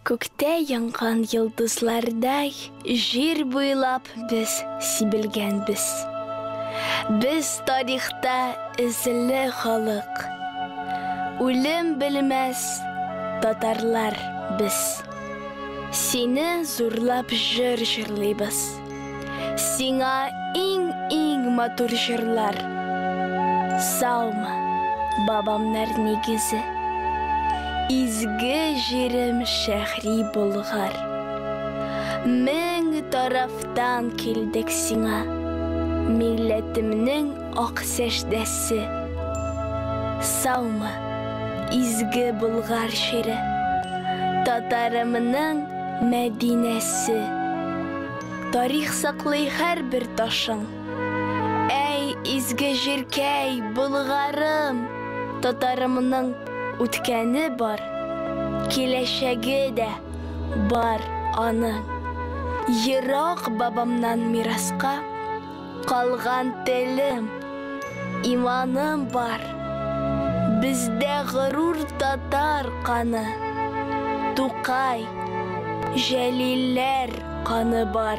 Көктә яңган йылдызлардай, жер буйлап без сибелгәнбез. Без тарихта эзле халык. Үлем белмәс татарлар без. Сине зурлап җыр җырлыйбыз. Сиңа иң матур җырлар. Саумы, бабамнар нигезе. Изге җирем шәһри Болгар. Мең тарафтан килдек сиңа, милләтемнең ак сәждәсе. Саумы, изге Болгар җире, татарымның Мәдинәсе. Тарих саклый һәрбер ташың. Әй, изге җиркәй, Болгарым, татарымның үткәне бар, киләчәге дә бар аның. Ерак бабамнан мираска калган телем, иманым бар. Бездә горур татар каны, Тукай, Җәлилләр каны бар.